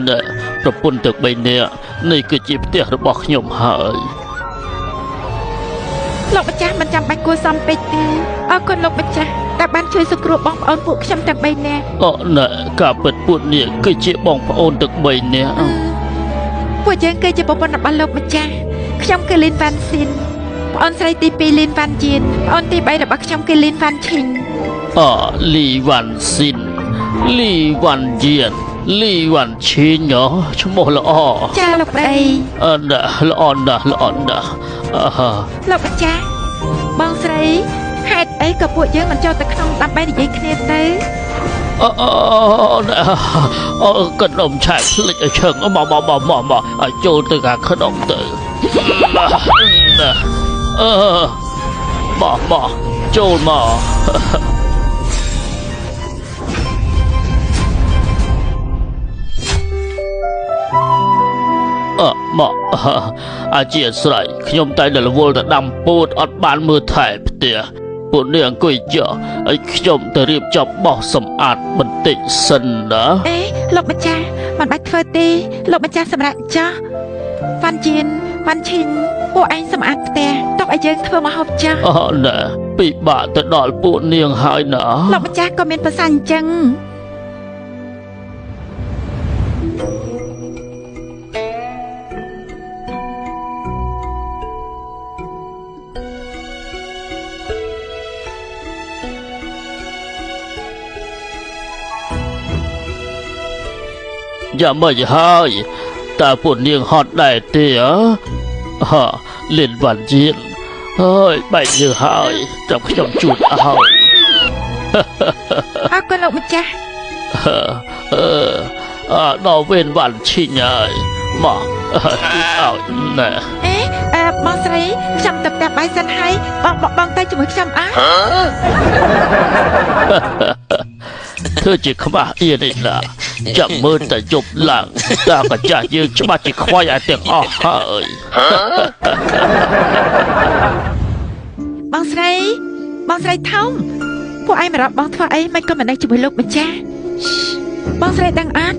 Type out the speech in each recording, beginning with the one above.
ណែប្រពន្ធទាំង3នាក់នេះគឺជាផ្ទះរបស់ខ្ញុំហើយលោកម្ចាស់មិនចាំបាច់គួរសមពេកទេអរគុណលោកម្ចាស់ដែលបានជួយសង្គ្រោះបងប្អូនពួកខ្ញុំទាំង3នាក់ណែការពិតពួកនាងគឺជាបងប្អូនទាំង3នាក់ពួកយើងគឺជាប្រពន្ធរបស់លោកម្ចាស់ខ្ញុំគឺលីនវ៉ាន់ស៊ីនប្អូនស្រីទី2លីនវ៉ាន់ជៀនប្អូនទី3របស់ខ្ញុំគឺលីនវ៉ាន់ឈីងលីវ៉ាន់ស៊ីនលីវ៉ាន់ជៀនលីវ៉ាន់ឈីងឈ្មោះល្អចាលោកប្តីណែល្អណាស់លោកម្ចាស់បងស្រីហេតុអីក៏ពួកយើងមិនចូលទៅក្នុងដើម្បីនិយាយគ្នាទៅកណ្ដុំឆែកភ្លេចឲ្យឈឹងមកឲ្យចូលទៅខាងក្នុងទៅមកចូលមកមកអធិស្ឋានខ្ញុំតែរវល់ទៅដាំពោតអត់បានមើលថែផ្ទះពួកនាងអង្គុយចុះឲ្យខ្ញុំទៅរៀបចំបោះសម្អាតបន្តិចសិនណាលោកម្ចាស់មិនបាច់ធ្វើទេលោកម្ចាស់សម្រាប់ចាស់វ៉ាន់ជៀនវ៉ាន់ឈីងពួកឯងសម្អាតផ្ទះទុកឲ្យយើងធ្វើម្ហូបចាស់ណែពិបាកទៅដល់ពួកនាងហើយណាលោកម្ចាស់ក៏មានប្រសាសន៍អញ្ចឹងយ៉ាមិនហើយតើពួកនាងហត់ដែរទេលិនវ៉ាន់ជៀនហើយបែកយើហើយចាំខ្ញុំជួយឲ្យអរគុណលោកម្ចាស់ដល់វេនវ៉ាន់ឈីងហើយមកឲ្យណែបងស្រីខ្ញុំទៅផ្ទះបាយសិនហើយបងទៅជាមួយខ្ញុំធ្វើជាខ្មាស់អៀននេះណាចាំមើលតែយប់ឡើងតាកាចាស់យើងច្បាស់ជាខ្វាយឲ្យទាំងអស់ហើយបងស្រីថោមពួកឯងមករាប់បងធ្វើអីមិនក៏មិនដឹងជាមួយលោកម្ចាស់បងស្រីដឹងអត់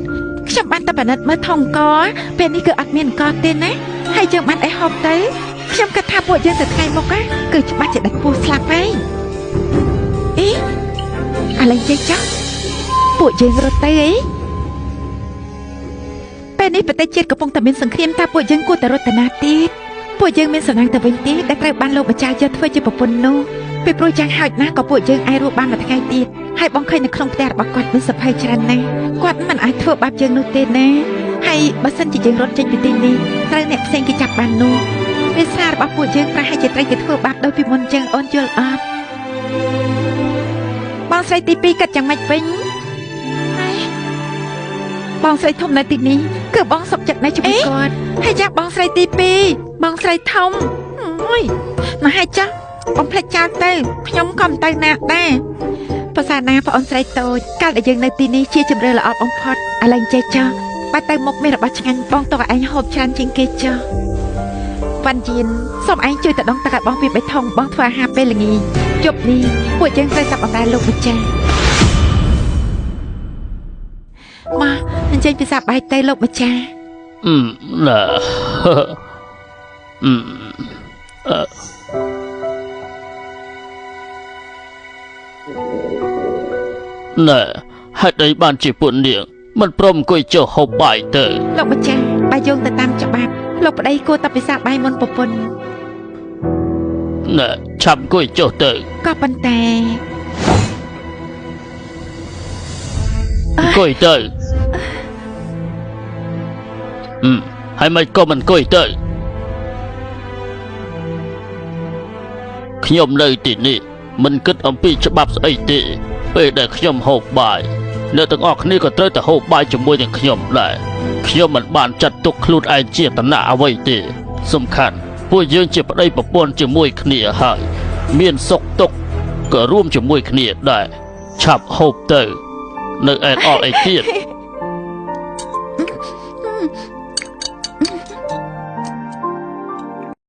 ខ្ញុំបានតែពិនិត្យមើលថងកពេលនេះគឺអត់មានកទេណាហើយយើងបានអីហូបទៅខ្ញុំគិតថាពួកយើងទៅថ្ងៃមុខគឺច្បាស់ជាដាច់ពោះស្លាប់ហើយឥឡូវចេះចាស់ពួកយើងរត់ទៅពេលនេះប្រទេសជាតិកំពុងតែមានសង្គ្រាមតើពួកយើងគួរតែរត់ទៅណាទៀតពួកយើងមានសំណាងទៅវិញទេដែលត្រូវបានលោកម្ចាស់យកធ្វើជាប្រពន្ធនោះពីព្រោះយ៉ាងហោចណាស់ក៏ពួកយើងអាចរស់បានមួយថ្ងៃទៀតហើយបងឃើញនៅក្នុងផ្ទះរបស់គាត់មានសភ័យច្រើនណាស់គាត់មិនអាចធ្វើបាបយើងនោះទេណាហើយបើសិនជាយើងរត់ចេញពីទីនេះត្រូវអ្នកផ្សេងគេចាប់បាននោះវាសាររបស់ពួកយើងប្រហែលជាត្រូវគេធ្វើបាបដោយពីមុនចឹងអូនយល់អត់បងស្រីទី2គិតយ៉ាងម៉េចវិញបងស្រីធំនៅទីនេះគឺបងសុកចិត្តនៅជាមួយគាត់ហើយចាស់បងស្រីទី2បងស្រីធំអើយមកហើយចាស់បងភ្លេចចោលទៅខ្ញុំក៏មិនទៅណាដែរភាសាណាបងស្រីតូចកាលដែលយើងនៅទីនេះជាជម្រើសល្អបំផុតឥឡូវចេះចាស់បាត់ទៅមុខមានរបស់ឆ្ងាញ់បងទុកឲ្យឯងហូបច្រើនជាងគេចាស់វ៉ាន់ជៀនសូមឯងជួយទៅដងទឹកឲ្យបងពី3ធុងបងធ្វើអាហារពេលល្ងាចជប់នេះពួកយើងត្រូវតែបម្រើលោកម្ចាស់មកអញ្ជើញពិសាបាយទៅលោកម្ចាស់ណែហេតុអីបានជាពួកនាងមិនព្រមអង្គុយចុះហូបបាយទៅលោកម្ចាស់បាយយោងទៅតាមច្បាប់លោកប្តីគួរតែពិសាបាយមុនប្រពន្ធណែឆាប់អង្គុយចុះទៅក៏ប៉ុន្តែអង្គុយទៅហើយមិនក៏មិនអង្គុយទៅខ្ញុំនៅទីនេះមិនគិតអំពីច្បាប់ស្អីទេពេលដែលខ្ញុំហូបបាយអ្នកទាំងអស់គ្នាក៏ត្រូវតែហូបបាយជាមួយនឹងខ្ញុំដែរខ្ញុំមិនបានចាត់ទុកខ្លួនឯងជាឋានៈអ្វីទេសំខាន់ពួកយើងជាប្តីប្រពន្ធជាមួយគ្នាហើយមានសុខទុក្ខក៏រួមជាមួយគ្នាដែរឆាប់ហូបទៅនៅអែតអត់អីទៀត